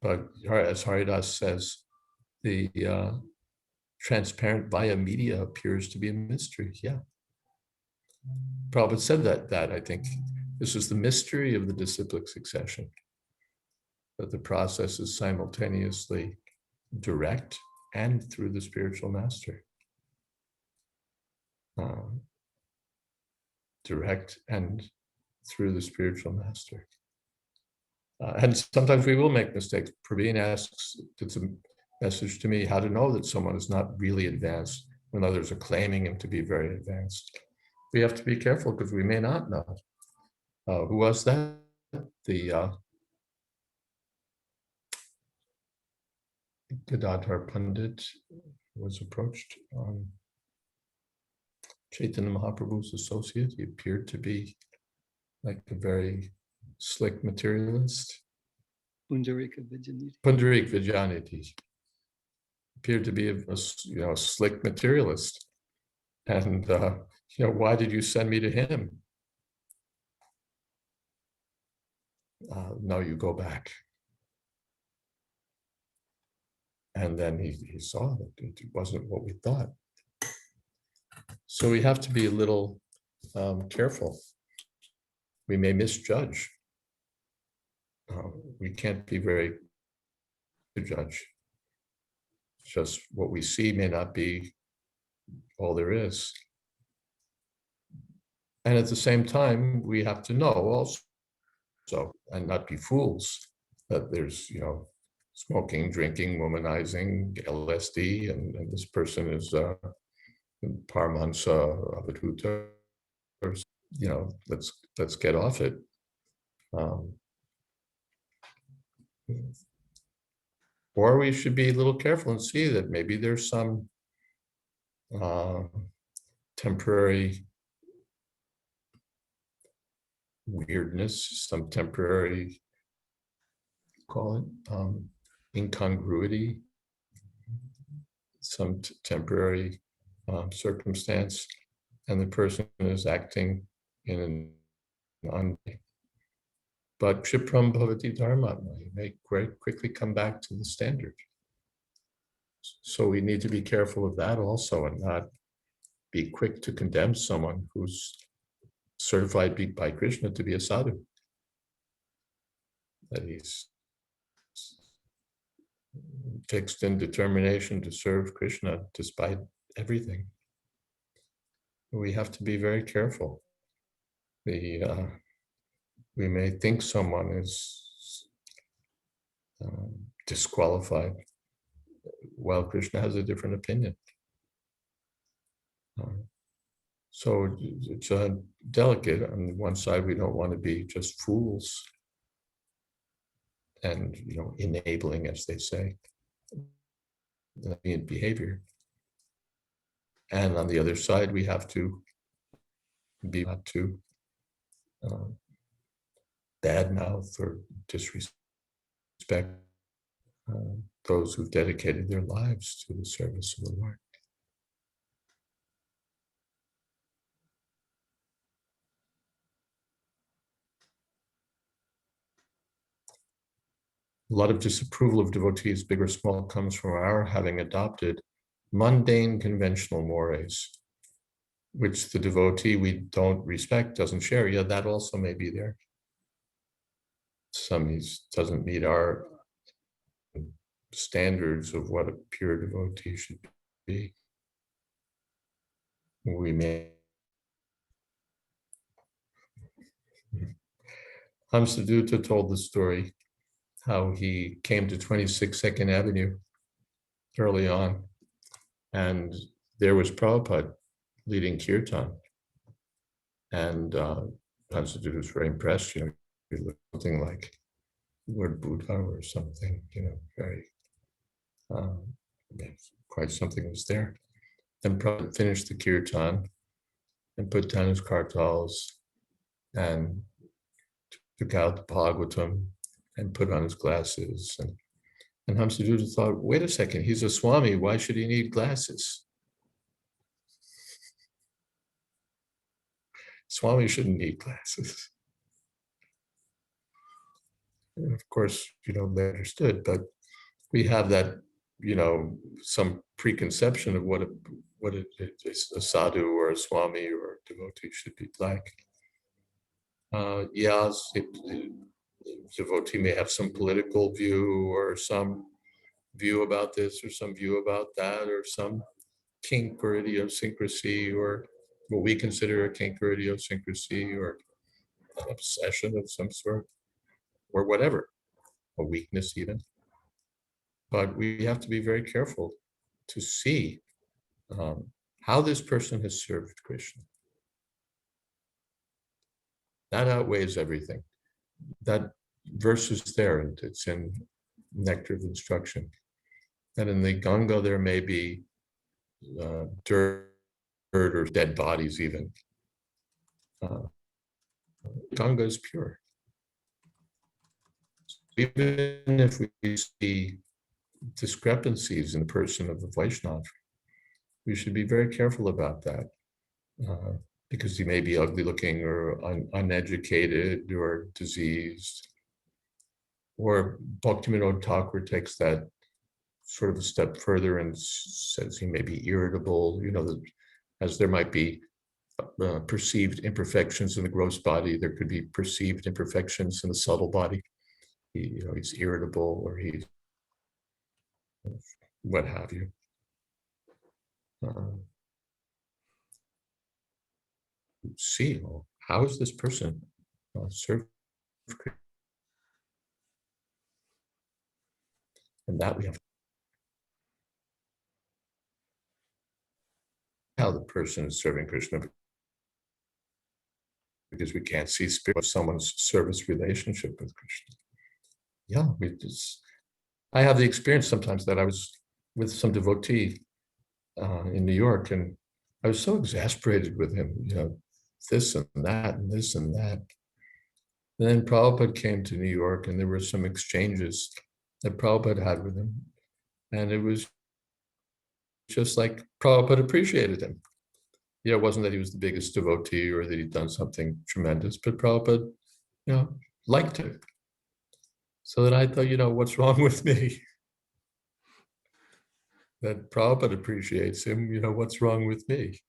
But as Haridas says, the transparent via media appears to be a mystery. Yeah. Prabhupada said that I think this is the mystery of the disciplic succession, that the process is simultaneously direct and through the spiritual master. Direct and through the spiritual master. And sometimes we will make mistakes. Praveen asks, it's a message to me, how to know that someone is not really advanced when others are claiming him to be very advanced. We have to be careful because we may not know. Who was that? The Gadadhar Pandit was approached. Chaitanya Mahaprabhu's associate. He appeared to be like a very slick materialist. Pundarik Vijayanidhi. Pundarik Vijayanidhi appeared to be a slick materialist. And why did you send me to him? No, you go back. And then he saw that it wasn't what we thought. So we have to be a little careful. We may misjudge. We can't be very to judge. Just what we see may not be all there is. And at the same time, we have to know also, and not be fools, that there's, smoking, drinking, womanizing, LSD, and this person is Paramahansa Avadhuta. Let's get off it. Or we should be a little careful and see that maybe there's some temporary weirdness, some temporary, call it, incongruity, some temporary circumstance, and the person is acting in an but Kshipram Bhavati Dharmatma, you may very quickly come back to the standard. So we need to be careful of that also, and not be quick to condemn someone who's certified by Krishna to be a sadhu. That he's fixed in determination to serve Krishna despite everything. We have to be very careful. We may think someone is disqualified while Krishna has a different opinion. So it's delicate. On one side, we don't want to be just fools and enabling, as they say, in behavior. And on the other side, we have to be not to badmouth or disrespect those who've dedicated their lives to the service of the Lord. A lot of disapproval of devotees, big or small, comes from our having adopted mundane conventional mores, which the devotee we don't respect doesn't share. Yeah, that also may be there. Some doesn't meet our standards of what a pure devotee should be. We may. Hamsadutta told the story how he came to 26 Second Avenue early on, and there was Prabhupada leading kirtan, and Constantine was very impressed. You know, he looked something like Lord Buddha or something. You know, very quite something was there. Then Prabhupada finished the kirtan and put down his kartals and took out the Bhagavatam and put on his glasses. And Hamsaduta thought, wait a second, he's a Swami, why should he need glasses? Swami shouldn't need glasses. And of course, you know, they understood, but we have that, you know, some preconception of what a sadhu or a Swami or a devotee should be like. Yes, devotee may have some political view or some view about this or some view about that or some kink or idiosyncrasy or what we consider a kink or idiosyncrasy or an obsession of some sort or whatever, a weakness even. But we have to be very careful to see how this person has served Krishna. That outweighs everything. That verse is there, and it's in Nectar of Instruction, that in the Ganga there may be dirt or dead bodies even. Ganga is pure. Even if we see discrepancies in the person of the Vaishnava, we should be very careful about that. Because he may be ugly looking or uneducated or diseased. Or Bhaktivinoda Thakur takes that sort of a step further and says he may be irritable, you know, as there might be perceived imperfections in the gross body, there could be perceived imperfections in the subtle body. He's irritable or he's what have you. See, well, how is this person served? And that we have how the person is serving Krishna, because we can't see spirit of someone's service relationship with Krishna. Yeah, I have the experience sometimes that I was with some devotee in New York, and I was so exasperated with him, you know, this and that and this and that. And then Prabhupada came to New York, and there were some exchanges that Prabhupada had with him. And it was just like Prabhupada appreciated him. You know, it wasn't that he was the biggest devotee or that he'd done something tremendous, but Prabhupada, you know, liked him. So that I thought, you know, what's wrong with me? That Prabhupada appreciates him, you know, what's wrong with me?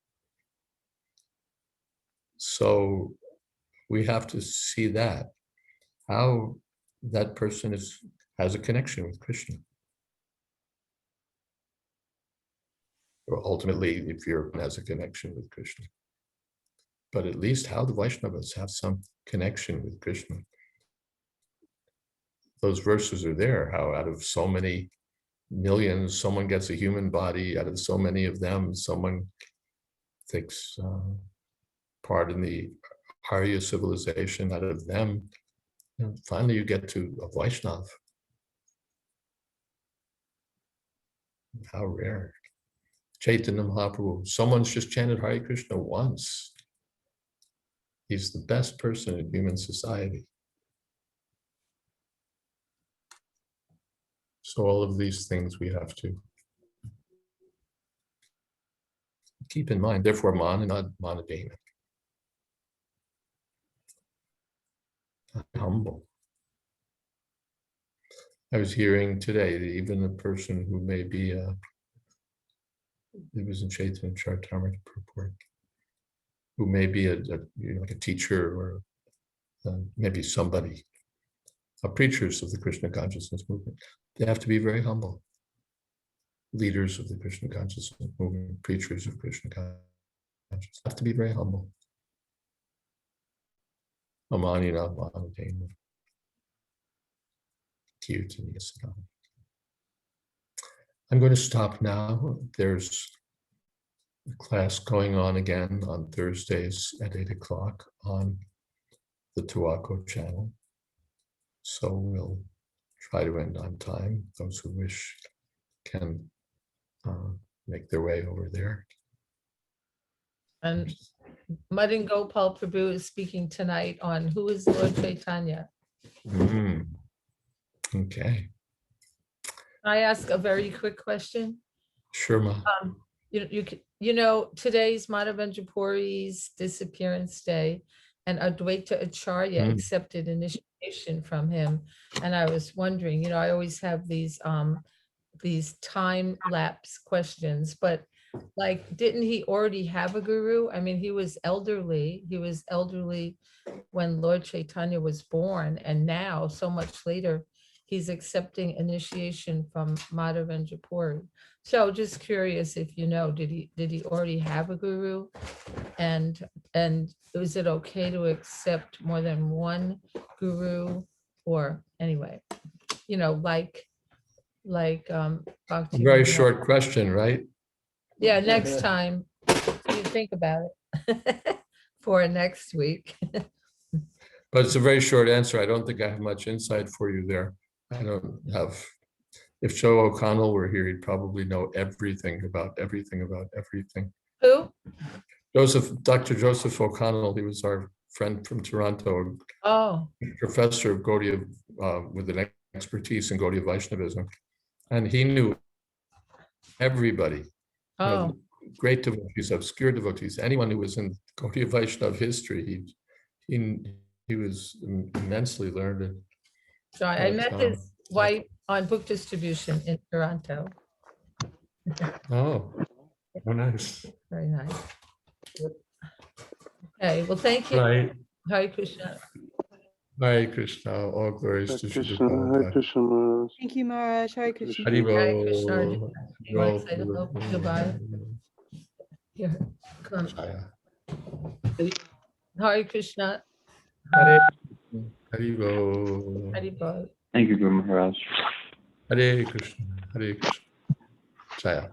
So we have to see that, how that person has a connection with Krishna. Or ultimately, if you're has a connection with Krishna. But at least how the Vaishnavas have some connection with Krishna. Those verses are there, how out of so many millions, someone gets a human body, out of so many of them, someone takes part in the Arya civilization, out of them, and finally you get to a Vaishnav. How rare. Chaitanya Mahaprabhu, someone's just chanted Hare Krishna once. He's the best person in human society. So all of these things we have to keep in mind. Therefore, man and not manadena. Humble. I was hearing today that even a person who may be, it was in Chaitanya Charitamrita purport, who may be like a teacher or maybe somebody, preachers of the Krishna consciousness movement, they have to be very humble. Leaders of the Krishna consciousness movement, preachers of Krishna consciousness, have to be very humble. Amanina manadena. I'm going to stop now. There's class going on again on Thursdays at 8 o'clock on the Tuaco channel. So we'll try to end on time. Those who wish can make their way over there. And Madan Gopal Prabhu is speaking tonight on who is Lord Chaitanya. Mm. Okay, Can I ask a very quick question? sure, Ma. Today's Madhavendra Puri's disappearance day, and Advaita Acharya Mm. accepted initiation from him. And I was wondering, I always have these time lapse questions, but like, didn't he already have a guru? I mean, he was elderly. He was elderly when Lord Chaitanya was born, and now, so much later, he's accepting initiation from Madhavendra Puri. So just curious if you know, did he already have a guru? And is it okay to accept more than one guru? Or anyway, like Bhakti Very Vinod. short question, right? Yeah, next time you think about it for next week. But it's a very short answer. I don't think I have much insight for you there. I don't have, if Joe O'Connell were here, he'd probably know everything about everything. Who? Dr. Joseph O'Connell, he was our friend from Toronto, Oh, professor of Gaudiya with an expertise in Gaudiya Vaishnavism. And he knew everybody, oh, great devotees, obscure devotees, anyone who was in Gaudiya Vaishnava history, he was immensely learned. so I But, met his wife on book distribution in Toronto. Oh, nice. Very nice. Okay, well, thank you. Right. Hare Krishna. Hare Krishna, all glories to Srila Prabhupada. Krishna Maharaj. Thank you, Maharaj. Hare Krishna. Haribo. Hare Krishna. You want to say hello? Goodbye. Here, come. Hare Krishna. Haribo. Haribo. Thank you, Guru Maharaj. Hare Krishna. Hare Krishna. Jaya.